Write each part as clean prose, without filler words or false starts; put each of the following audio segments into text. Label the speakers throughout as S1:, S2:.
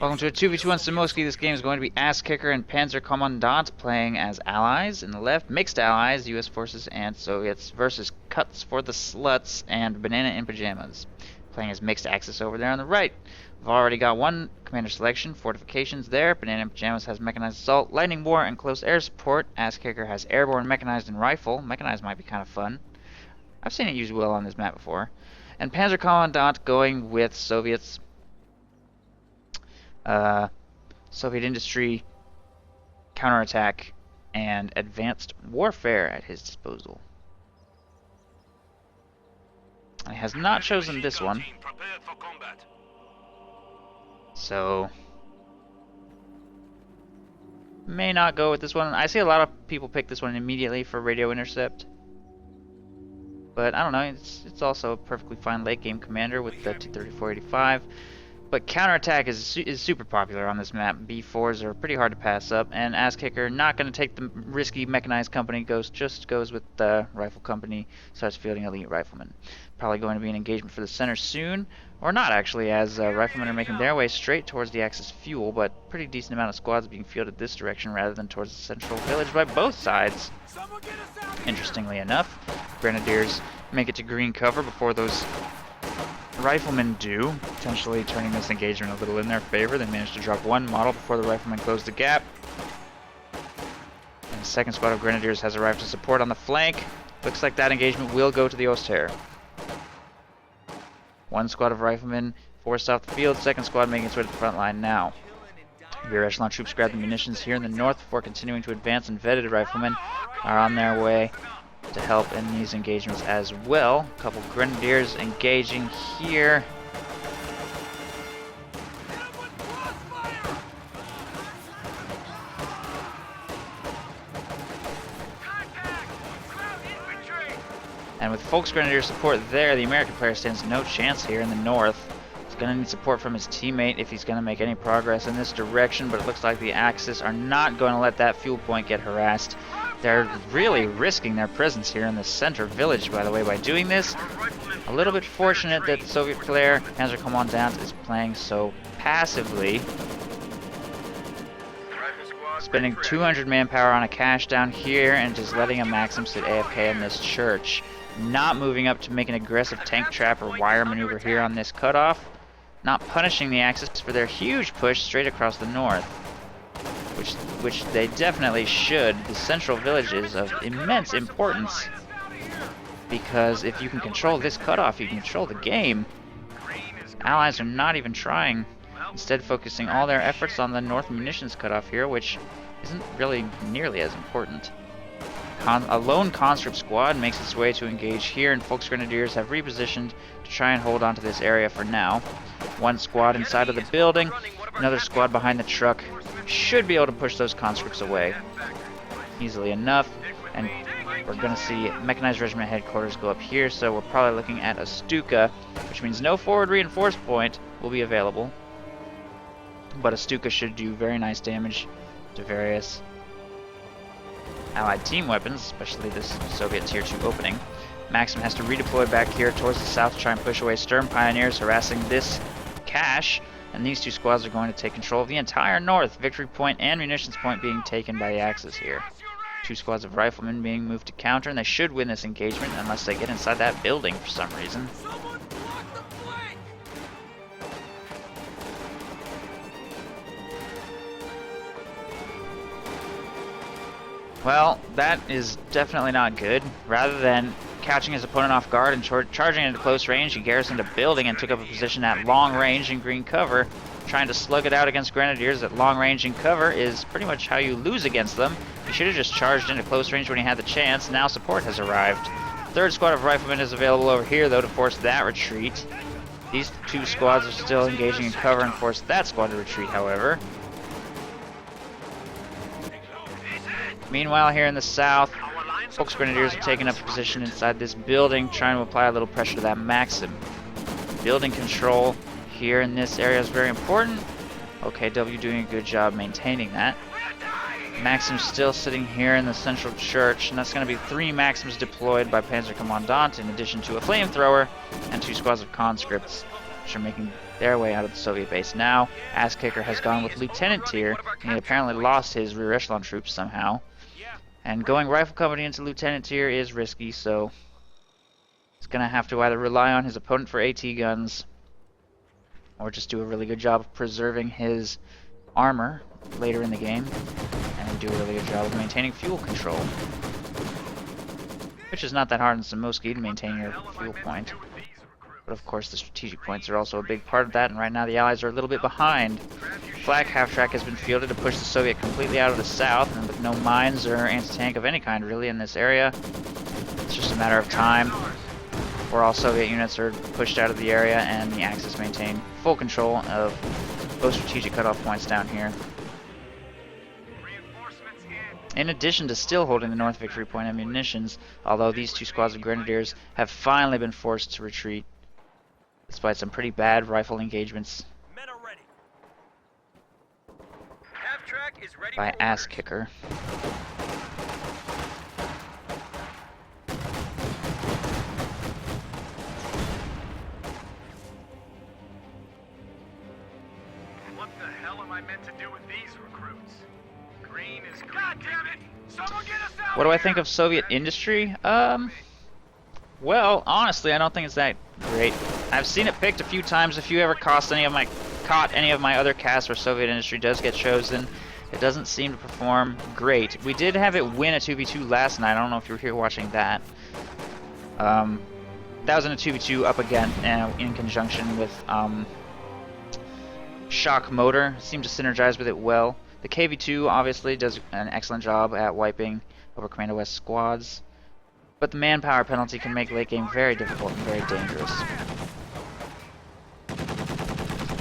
S1: Welcome to a 2v2 on Semoskiy. This game is going to be Ass Kicker and Panzer Kommandant playing as allies in the left, mixed allies, US forces and Soviets, versus CutsForTheSluts and BananaInPajamas, playing as mixed axis over there on the right. We've already got one commander selection, fortifications there. BananaInPajamas has mechanized assault, lightning bore, and close air support. Ass Kicker has airborne, mechanized, and rifle. Mechanized might be kind of fun. I've seen it used well on this map before. And Panzer Kommandant going with Soviets. Soviet industry, counterattack, and advanced warfare at his disposal. He has not chosen this one, so may not go with this one. I see a lot of people pick this one immediately for radio intercept, but I don't know. It's also a perfectly fine late game commander with the 23485. But counterattack is super popular on this map. B4s are pretty hard to pass up, and Ass Kicker not going to take the risky mechanized company, just goes with the rifle company, starts fielding elite riflemen. Probably going to be an engagement for the center soon, or not actually, as riflemen are making their way straight towards the Axis fuel, but pretty decent amount of squads being fielded this direction rather than towards the central village by both sides. Interestingly enough, Grenadiers make it to green cover before those riflemen do, potentially turning this engagement a little in their favor. They managed to drop one model before the riflemen closed the gap. And the second squad of Grenadiers has arrived to support on the flank. Looks like that engagement will go to the Oster. One squad of riflemen forced off the field, second squad making its way to the front line now. Rear echelon troops grab the munitions here in the north before continuing to advance, and vetted riflemen are on their way to help in these engagements as well. A couple Grenadiers engaging here. And with Volksgrenadier support there, the American player stands no chance here in the north. He's going to need support from his teammate if he's going to make any progress in this direction, but it looks like the Axis are not going to let that fuel point get harassed. They're really risking their presence here in the center village, by the way, by doing this. A little bit fortunate that the Soviet player, Panzer Kommandant, is playing so passively. Spending 200 manpower on a cache down here and just letting a Maxim sit AFK in this church. Not moving up to make an aggressive tank trap or wire maneuver here on this cutoff. Not punishing the Axis for their huge push straight across the north. Which they definitely should. The central village is of immense importance, because if you can control this cutoff, you can control the game. Allies are not even trying, instead focusing all their efforts on the north munitions cutoff here, which isn't really nearly as important. A lone conscript squad makes its way to engage here, and Volksgrenadiers have repositioned to try and hold on to this area for now. One squad inside of the building, another squad behind the truck. Should be able to push those conscripts away easily enough, and we're going to see Mechanized Regiment headquarters go up here, so we're probably looking at a Stuka, which means no forward reinforce point will be available, but a Stuka should do very nice damage to various Allied team weapons, especially this Soviet Tier 2 opening. Maxim has to redeploy back here towards the south to try and push away Sturm Pioneers harassing this cache. And these two squads are going to take control of the entire north, victory point and munitions point being taken by the Axis here. Two squads of riflemen being moved to counter, and they should win this engagement unless they get inside that building for some reason. Well, that is definitely not good. Rather than catching his opponent off guard and charging into close range, he garrisoned a building and took up a position at long range in green cover. Trying to slug it out against Grenadiers at long range in cover is pretty much how you lose against them. He should have just charged into close range when he had the chance. Now support has arrived. Third squad of riflemen is available over here, though, to force that retreat. These two squads are still engaging in cover and force that squad to retreat, however. Meanwhile, here in the south, Volksgrenadiers are taking up a position inside this building, trying to apply a little pressure to that Maxim. Building control here in this area is very important. OKW doing a good job maintaining that. Maxim's still sitting here in the central church, and that's going to be 3 Maxims deployed by Panzer Kommandant, in addition to a flamethrower and 2 squads of conscripts which are making their way out of the Soviet base now. Ass Kicker has gone with Lieutenant tier, and he apparently lost his rear echelon troops somehow. And going Rifle Company into Lieutenant tier is risky, so he's going to have to either rely on his opponent for AT guns, or just do a really good job of preserving his armor later in the game, and do a really good job of maintaining fuel control. Which is not that hard in Semoskiy to maintain your fuel point. But of course the strategic points are also a big part of that, and right now the Allies are a little bit behind. Flak half-track has been fielded to push the Soviet completely out of the south, and with no mines or anti-tank of any kind really in this area, it's just a matter of time before all Soviet units are pushed out of the area and the Axis maintain full control of both strategic cutoff points down here. In addition to still holding the North Victory Point ammunitions, although these two squads of Grenadiers have finally been forced to retreat, despite some pretty bad rifle engagements by Ass Kicker.
S2: What the hell am I meant to do with these recruits? Green is green. God damn it! Someone get us out!
S1: What do I think of Soviet industry? Well, honestly, I don't think it's that great. I've seen it picked a few times. If you ever caught any of my other casts where Soviet industry does get chosen, it doesn't seem to perform great. We did have it win a 2v2 last night. I don't know if you were here watching that. That was in a 2v2 up again in conjunction with Shock Motor. Seemed to synergize with it well. The KV2 obviously does an excellent job at wiping over Commando West squads, but the manpower penalty can make late game very difficult and very dangerous.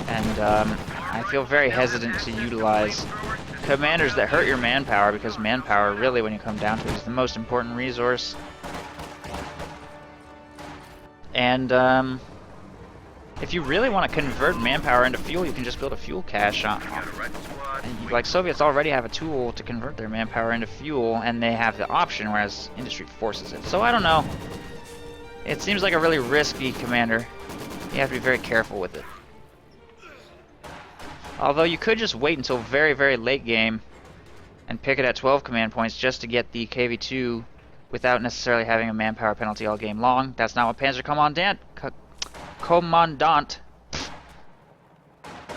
S1: And I feel very hesitant to utilize commanders that hurt your manpower, because manpower really, when you come down to it, is the most important resource. And if you really want to convert manpower into fuel, you can just build a fuel cache on. And like Soviets already have a tool to convert their manpower into fuel, and they have the option, whereas industry forces it. So I don't know. It seems like a really risky commander. You have to be very careful with it. Although you could just wait until very, very late game and pick it at 12 command points just to get the KV2 without necessarily having a manpower penalty all game long. That's not what Panzer Kommandant,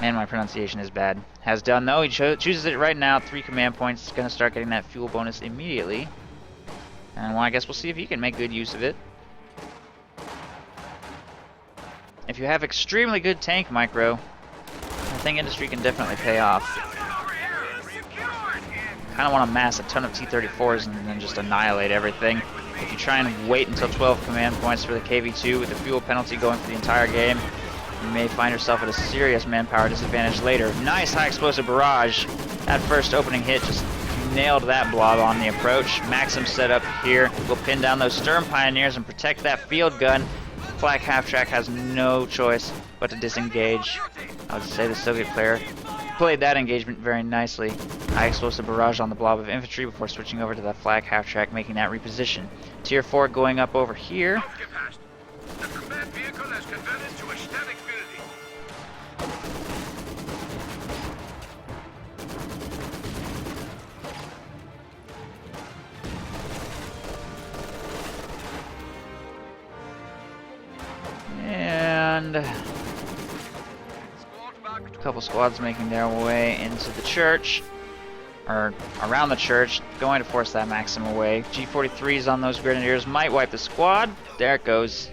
S1: man, my pronunciation is bad, has done though. He chooses it right now, 3 command points. He's going to start getting that fuel bonus immediately. And well, I guess we'll see if he can make good use of it. If you have extremely good tank micro, I think industry can definitely pay off. Kind of want to mass a ton of T-34s and then just annihilate everything. If you try and wait until 12 command points for the KV2 with the fuel penalty going for the entire game, you may find yourself at a serious manpower disadvantage later. Nice high explosive barrage. That first opening hit just nailed that blob on the approach. Maxim set up here will pin down those Sturm Pioneers and protect that field gun. Flak half-track has no choice but to disengage. I would say the Soviet player played that engagement very nicely. High explosive barrage on the blob of infantry before switching over to the Flak half-track, making that reposition. Tier 4 going up over here. And a couple squads making their way into the church, or around the church, going to force that Maxim away. G43s on those Grenadiers might wipe the squad. There it goes.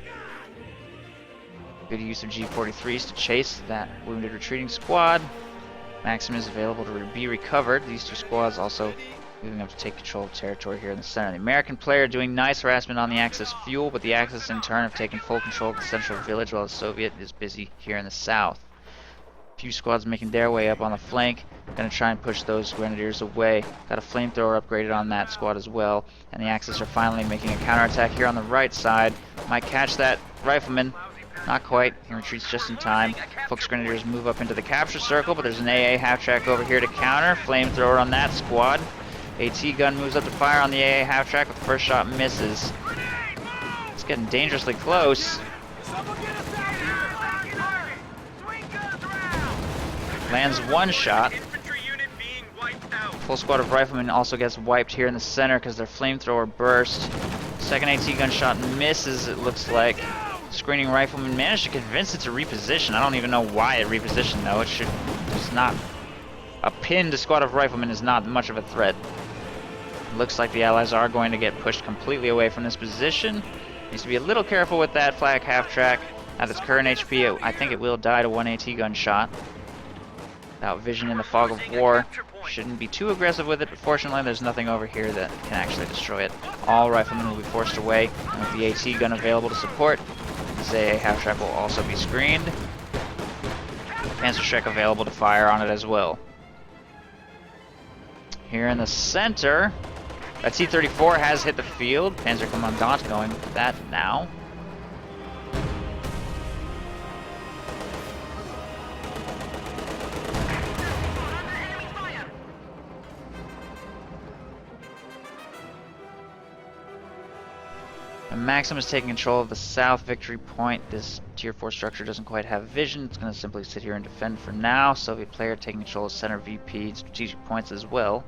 S1: Good use of G43s to chase that wounded retreating squad. Maxim is available to be recovered. These two squads also moving up to take control of territory here in the center. The American player doing nice harassment on the Axis fuel, but the Axis in turn have taken full control of the central village while the Soviet is busy here in the south. A few squads making their way up on the flank. Gonna try and push those Grenadiers away. Got a flamethrower upgraded on that squad as well. And the Axis are finally making a counterattack here on the right side. Might catch that rifleman. Not quite. He retreats just in time. Fuchs Grenadiers move up into the capture circle, but there's an AA half-track over here to counter. Flamethrower on that squad. AT gun moves up to fire on the AA half-track, but first shot misses. It's getting dangerously close. Lands one shot.
S2: Infantry unit being wiped out.
S1: Full squad of riflemen also gets wiped here in the center because their flamethrower burst. Second AT gun shot misses, it looks like. Screening rifleman managed to convince it to reposition. I don't even know why it repositioned though. It's not... A pinned squad of riflemen is not much of a threat. Looks like the Allies are going to get pushed completely away from this position. Needs to be a little careful with that flak half-track. At its current HP, I think it will die to one AT gun shot. Without vision in the fog of war. Shouldn't be too aggressive with it, but fortunately there's nothing over here that can actually destroy it. All riflemen will be forced away, and with the AT gun available to support, this AA half-track will also be screened. Panzer Shrek available to fire on it as well. Here in the center, a T-34 has hit the field. Panzer Kommandant going with that now. And Maxim is taking control of the south victory point. This tier 4 structure doesn't quite have vision. It's going to simply sit here and defend for now. Soviet player taking control of center VP and strategic points as well.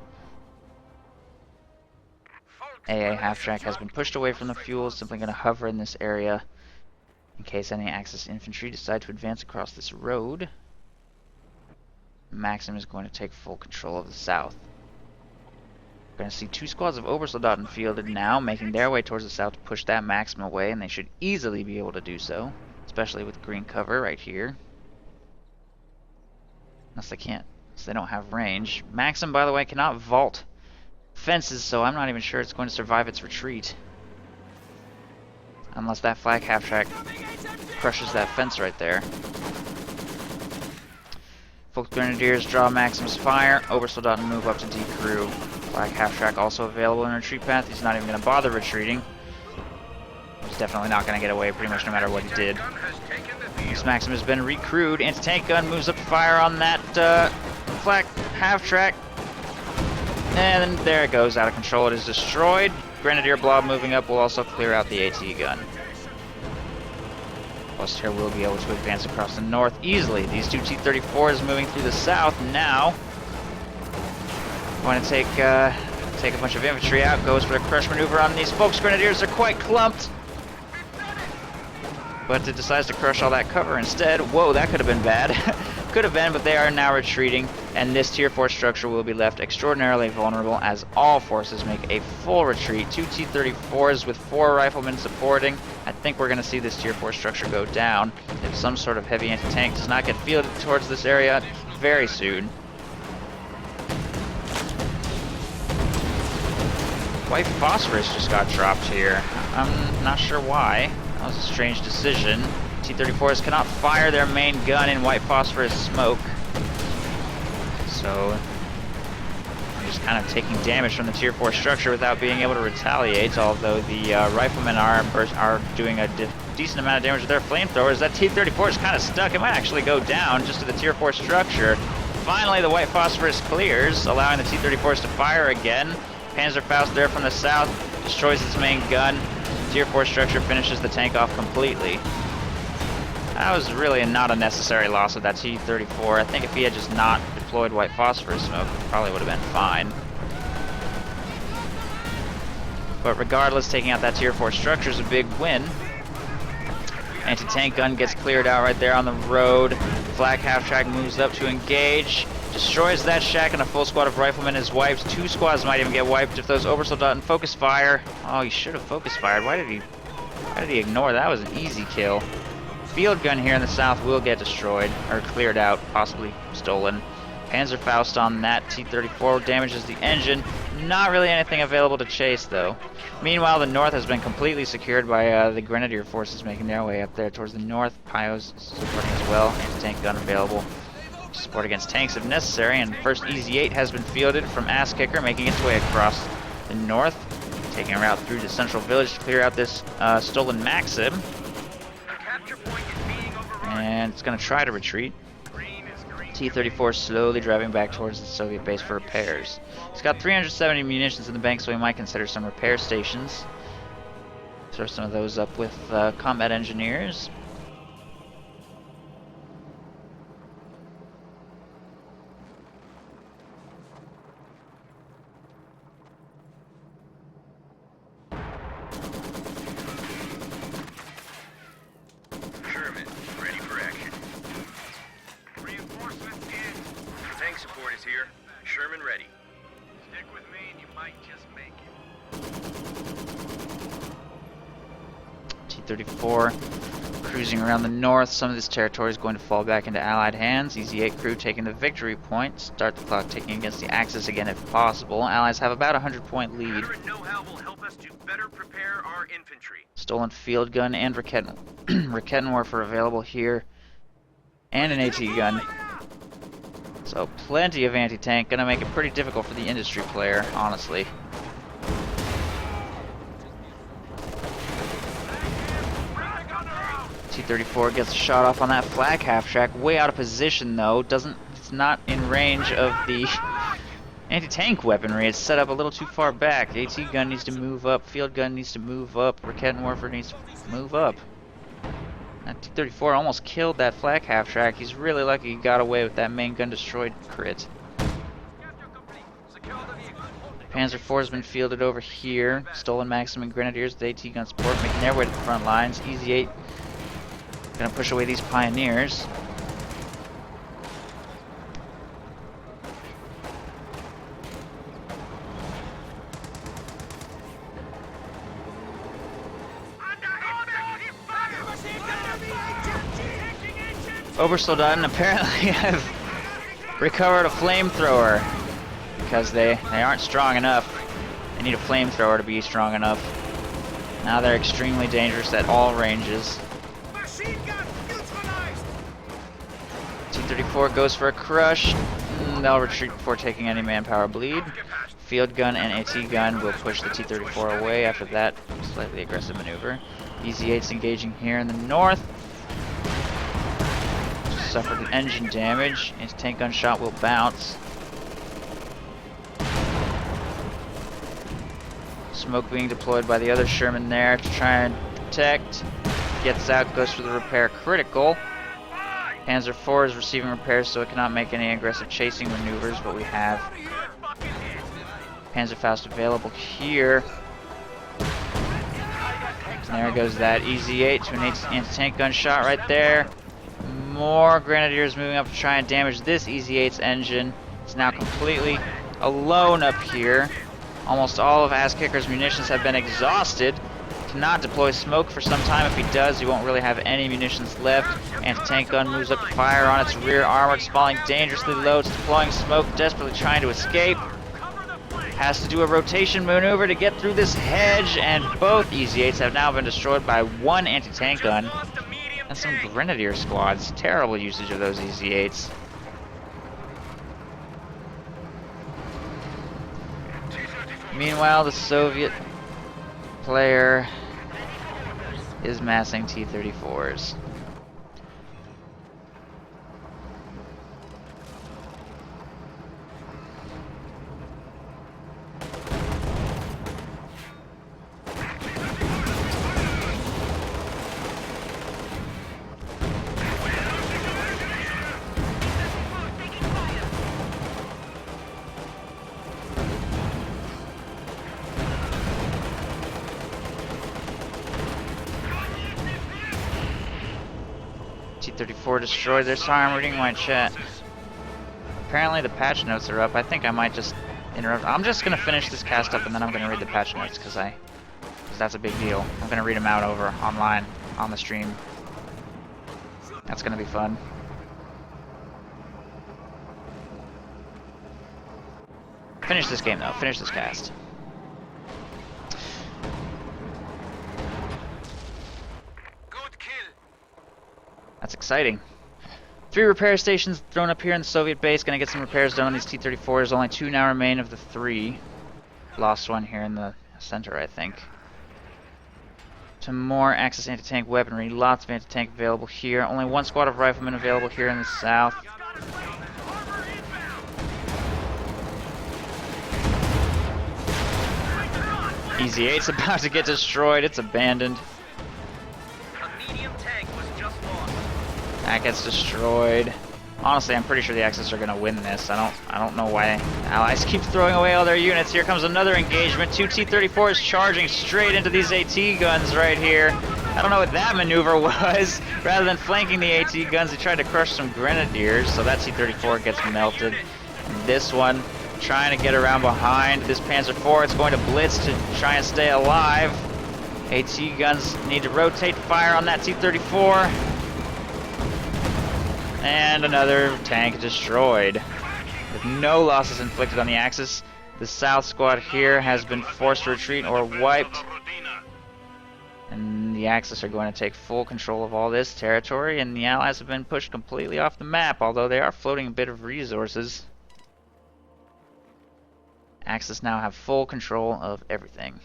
S1: AA half-track has been pushed away from the fuel, simply going to hover in this area in case any Axis infantry decide to advance across this road. Maxim is going to take full control of the south. We're going to see two squads of Obersoldaten fielded now, making their way towards the south to push that Maxim away, and they should easily be able to do so, especially with green cover right here. Unless they can't, unless they don't have range. Maxim, by the way, cannot vault fences, so I'm not even sure it's going to survive its retreat. Unless that flak half-track crushes that fence right there. Volksgrenadiers draw Maxim's fire. Obersoldaten move up to decrew. Flak half-track also available in retreat path. He's not even going to bother retreating. He's definitely not going to get away pretty much no matter what he did. This Maxim has been recrewed. Anti-tank gun moves up to fire on that flak half-track. And there it goes, out of control. It is destroyed. Grenadier blob moving up will also clear out the AT gun. Plus here will be able to advance across the north easily. These two T-34s moving through the south now. Going to take a bunch of infantry out. Goes for the crush maneuver on these Volksgrenadiers. They're quite clumped. But it decides to crush all that cover instead. Whoa, that could have been bad. Could have been, but they are now retreating, and this tier 4 structure will be left extraordinarily vulnerable as all forces make a full retreat. Two T-34s with 4 riflemen supporting. I think we're going to see this tier 4 structure go down if some sort of heavy anti-tank does not get fielded towards this area very soon. White phosphorus just got dropped here. I'm not sure why. That was a strange decision. T-34s cannot fire their main gun in white phosphorus smoke. So, I'm just kind of taking damage from the tier 4 structure without being able to retaliate, although the riflemen are doing a decent amount of damage with their flamethrowers. That T-34 is kind of stuck. It might actually go down just to the tier 4 structure. Finally, the white phosphorus clears, allowing the T-34s to fire again. Panzerfaust there from the south destroys its main gun. Tier 4 structure finishes the tank off completely. That was really not a necessary loss of that T-34. I think if he had just not deployed white phosphorus smoke, it probably would have been fine. But regardless, taking out that tier 4 structure is a big win. Anti-tank gun gets cleared out right there on the road. Flak half-track moves up to engage. Destroys that shack, and a full squad of riflemen is wiped. 2 squads might even get wiped if those Obersoldaten focus fire. Oh, he should have focus fired. Why did he ignore that? That was an easy kill. Field gun here in the south will get destroyed, or cleared out, possibly stolen. Panzerfaust on that T-34 damages the engine. Not really anything available to chase, though. Meanwhile, the north has been completely secured by the Grenadier forces making their way up there towards the north. Pyos supporting as well. Anti-tank gun available to support against tanks if necessary. And first EZ-8 has been fielded from Ass Kicker, making its way across the north, taking a route through the central village to clear out this stolen Maxim. And it's going to try to retreat. T-34 slowly driving back towards the Soviet base for repairs. He's got 370 munitions in the bank, so we might consider some repair stations. Throw some of those up with combat engineers.
S3: tank support is here. Sherman ready.
S2: Stick with me and you might just make it.
S1: T-34 cruising around the north. Some of this territory is going to fall back into Allied hands. Easy-8 crew taking the victory point. Start the clock ticking against the Axis again if possible. Allies have about a 100-point lead.
S3: Veteran know-how will help us to better prepare our infantry.
S1: Stolen field gun and Raketenwerfer available here. And an AT gun. So plenty of anti-tank. Gonna make it pretty difficult for the industry player, honestly. T-34 gets shot off on that flag half-track. Way out of position though. It's not in range of the anti-tank weaponry. It's set up a little too far back. AT gun needs to move up. Field gun needs to move up. Raketenwerfer needs to move up. That T-34 almost killed that flak half-track. He's really lucky he got away with that main gun destroyed crit. Panzer IV has been fielded over here. Stolen Maxim and Grenadiers with AT gun support making their way to the front lines. Easy-8 gonna push away these pioneers. Obersoldaten apparently have recovered a flamethrower because they aren't strong enough. They need a flamethrower to be strong enough. Now they're extremely dangerous at all ranges. T-34 goes for a crush. They'll retreat before taking any manpower bleed. Field gun and AT gun will push the T-34 away after that slightly aggressive maneuver. Easy-8's engaging here in the north. Suffered an engine damage. His tank gun shot will bounce. Smoke being deployed by the other Sherman there to try and protect. Gets out, goes for the repair critical. Panzer IV is receiving repairs, so it cannot make any aggressive chasing maneuvers, but we have Panzerfaust available here. And there goes that Easy-8 to an anti-tank gun shot right there. More Grenadiers moving up to try and damage this Easy-8's engine. It's now completely alone up here. Almost all of Ass-Kicker's munitions have been exhausted. Cannot deploy smoke for some time. If he does, he won't really have any munitions left. Anti-tank gun moves up to fire on its rear armor. It's falling dangerously low. It's deploying smoke, desperately trying to escape. Has to do a rotation maneuver to get through this hedge, and both Easy-8s have now been destroyed by one anti-tank gun. And some Grenadier squads. Terrible usage of those Easy-8s. Meanwhile, the Soviet player is massing T-34s. T-34 destroyed their arm. Reading my chat. Apparently the patch notes are up. I think I might just interrupt. I'm just gonna finish this cast up and then I'm gonna read the patch notes because that's a big deal. I'm gonna read them out over online on the stream. That's gonna be fun. Finish this game though. Finish this cast. That's exciting. 3 repair stations thrown up here in the Soviet base. Gonna get some repairs done on these T-34s. Only 2 now remain of the 3. Lost one here in the center, I think. Some more Axis anti-tank weaponry. Lots of anti-tank available here. Only 1 squad of riflemen available here in the south. Easy-8's about to get destroyed. It's abandoned. That gets destroyed. Honestly, I'm pretty sure the Axis are gonna win this. I don't know why the Allies keep throwing away all their units. Here comes another engagement. 2 T-34s charging straight into these AT guns right here. I don't know what that maneuver was. Rather than flanking the AT guns, they tried to crush some Grenadiers, so that T-34 gets melted. This one trying to get around behind this Panzer IV. It's going to blitz to try and stay alive. AT guns need to rotate fire on that T-34. And another tank destroyed. With no losses inflicted on the Axis, the South squad here has been forced to retreat or wiped. And the Axis are going to take full control of all this territory, and the Allies have been pushed completely off the map, although they are floating a bit of resources. Axis now have full control of everything.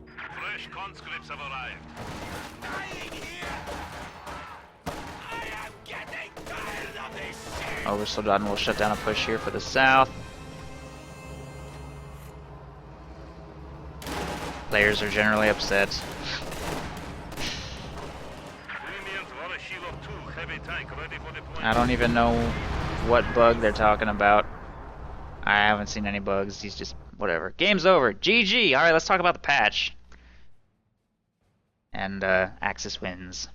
S2: Fresh conscripts have arrived.
S1: Oversoldaten will shut down a push here for the South. Players are generally upset. I don't even know what bug they're talking about. I haven't seen any bugs. He's just whatever. Game's over. GG. All right, let's talk about the patch. And Axis wins.